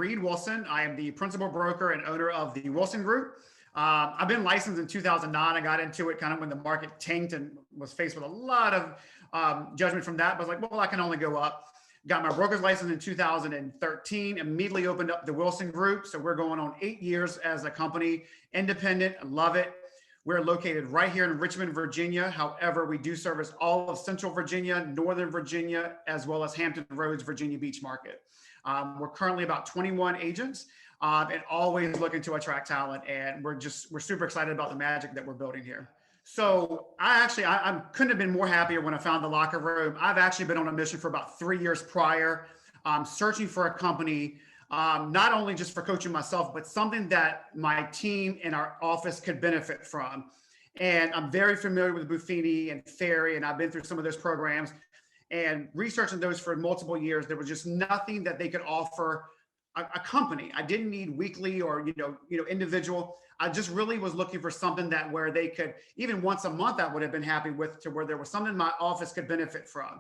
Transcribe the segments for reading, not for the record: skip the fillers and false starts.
Reed Wilson. I am the principal broker and owner of the Wilson Group. I've been licensed in 2009. I got into it kind of when the market tanked and was faced with a lot of judgment from that. But I was like, well, I can only go up. Got my broker's license in 2013, immediately opened up the Wilson Group. So we're going on 8 years as a company, independent, love it. We're located right here in Richmond, Virginia. However, we do service all of Central Virginia, Northern Virginia, as well as Hampton Roads, Virginia Beach market. We're currently about 21 agents and always looking to attract talent. And we're super excited about the magic that we're building here. So I couldn't have been more happier when I found the locker room. I've actually been on a mission for about 3 years prior, searching for a company, not only just for coaching myself, but something that my team in our office could benefit from. And I'm very familiar with Buffini and Ferry, and I've been through some of those programs and researching those for multiple years. There was just nothing that they could offer a company. I didn't need weekly or individual. I just really was looking for something that where they could, even once a month, I would have been happy with, to where there was something my office could benefit from.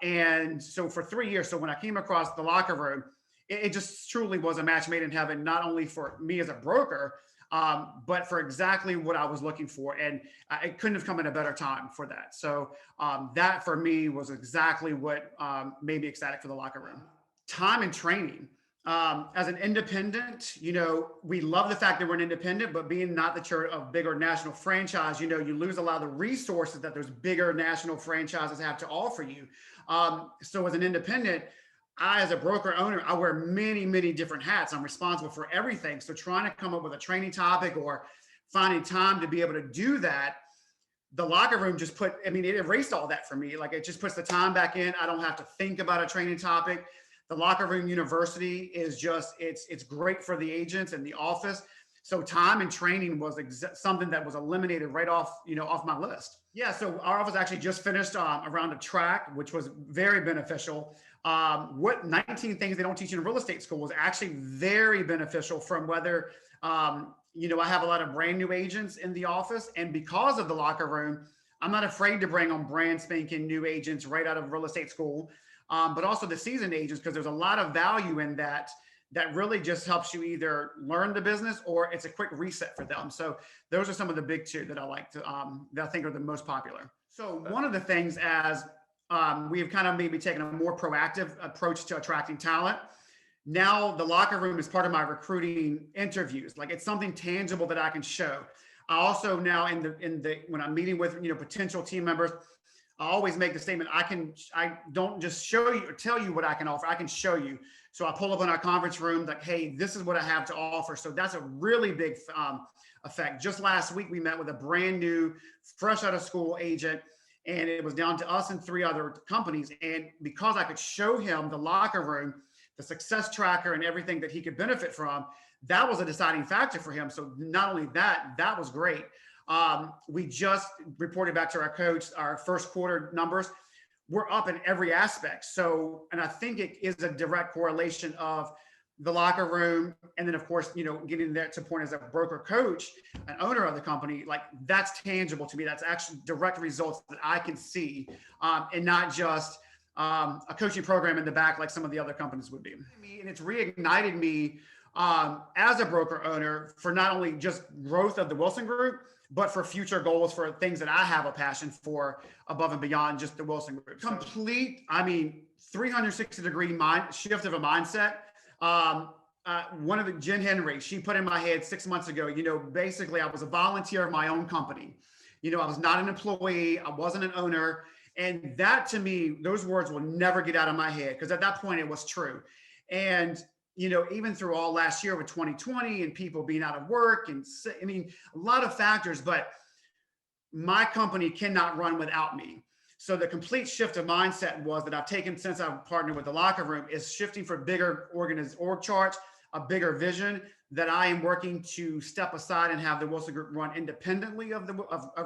And so for 3 years, so when I came across the locker room, it just truly was a match made in heaven, not only for me as a broker, but for exactly what I was looking for. And it couldn't have come at a better time for that. So that for me was exactly what made me ecstatic for the locker room. Time and training. As an independent, we love the fact that we're an independent, but being not that you're a bigger national franchise, you lose a lot of the resources that those bigger national franchises have to offer you. So as an independent, as a broker owner, I wear many, many different hats. I'm responsible for everything. So trying to come up with a training topic or finding time to be able to do that, the locker room just it erased all that for me. Like it just puts the time back in. I don't have to think about a training topic. The locker room university is just, it's great for the agents and the office. So time and training was something that was eliminated right off my list. Yeah, so our office actually just finished a round of track, which was very beneficial. What 19 things they don't teach in real estate school was actually very beneficial from whether, I have a lot of brand new agents in the office, and because of the locker room, I'm not afraid to bring on brand spanking new agents right out of real estate school. But also the seasoned agents, because there's a lot of value in that really just helps you either learn the business or it's a quick reset for them. So those are some of the big two that I like to, that I think are the most popular. So one of the things as we have kind of maybe taken a more proactive approach to attracting talent. Now the locker room is part of my recruiting interviews. Like it's something tangible that I can show. I also now when I'm meeting with, potential team members, I always make the statement, I don't just show you or tell you what I can offer, I can show you. So I pull up in our conference room like, hey, this is what I have to offer. So that's a really big effect. Just last week, we met with a brand new, fresh out of school agent, and it was down to us and 3 other companies. And because I could show him the locker room, the success tracker and everything that he could benefit from, that was a deciding factor for him. So not only that was great. We just reported back to our coach, our first quarter numbers. We're up in every aspect. So, and I think it is a direct correlation of the locker room. And then of course, getting there to point as a broker coach, an owner of the company, like that's tangible to me. That's actually direct results that I can see, and not just a coaching program in the back, like some of the other companies would be. And it's reignited me as a broker owner for not only just growth of the Wilson Group, but for future goals for things that I have a passion for above and beyond just the Wilson Group. Complete, 360-degree shift of a mindset. One of the Jen Henry, she put in my head 6 months ago, basically I was a volunteer of my own company. I was not an employee. I wasn't an owner. And that to me, those words will never get out of my head because at that point it was true. And even through all last year with 2020 and people being out of work and a lot of factors, but my company cannot run without me. So the complete shift of mindset was that I've taken since I've partnered with the locker room is shifting for bigger org charts, a bigger vision that I am working to step aside and have the Wilson Group run independently of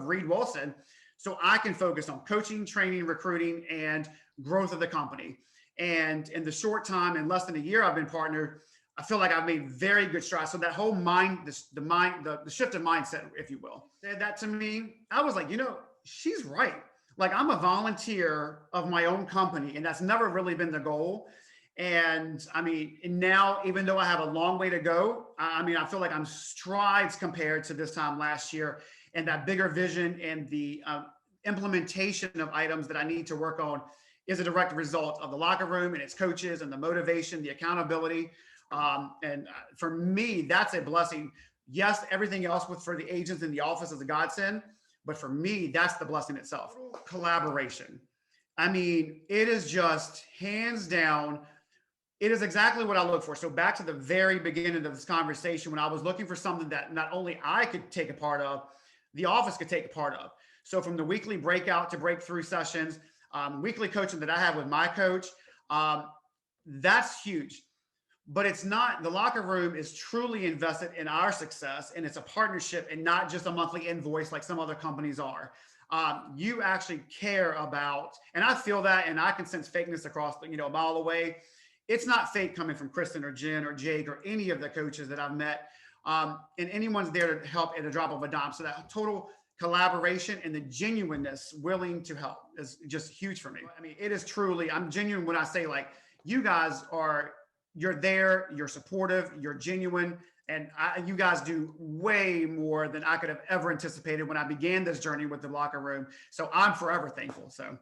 Reed Wilson. So I can focus on coaching, training, recruiting, and growth of the company. And in the short time, in less than a year I've been partnered, I feel like I've made very good strides. So that whole the shift of mindset, if you will, said that to me. I was like, she's right. Like I'm a volunteer of my own company, and that's never really been the goal. And I mean, and now, even though I have a long way to go, I mean, I feel like I'm strides compared to this time last year, and that bigger vision and the implementation of items that I need to work on is a direct result of the locker room and its coaches and the motivation, the accountability. And for me, that's a blessing. Yes, everything else with for the agents in the office is a godsend, but for me, that's the blessing itself. Collaboration. I mean, it is just hands down, it is exactly what I look for. So back to the very beginning of this conversation, when I was looking for something that not only I could take a part of, the office could take a part of. So from the weekly breakout to breakthrough sessions, weekly coaching that I have with my coach, um, that's huge. But it's not, the locker room is truly invested in our success, and it's a partnership and not just a monthly invoice like some other companies are. You actually care about, and I feel that, and I can sense fakeness across the, a mile away. It's not fake coming from Kristen or Jen or Jake or any of the coaches that I've met. And anyone's there to help at a drop of a dime. So that total collaboration and the genuineness willing to help is just huge for me. I mean, it is truly, I'm genuine when I say, like, you guys are, you're there, you're supportive, you're genuine. And you guys do way more than I could have ever anticipated when I began this journey with the locker room. So I'm forever thankful. So.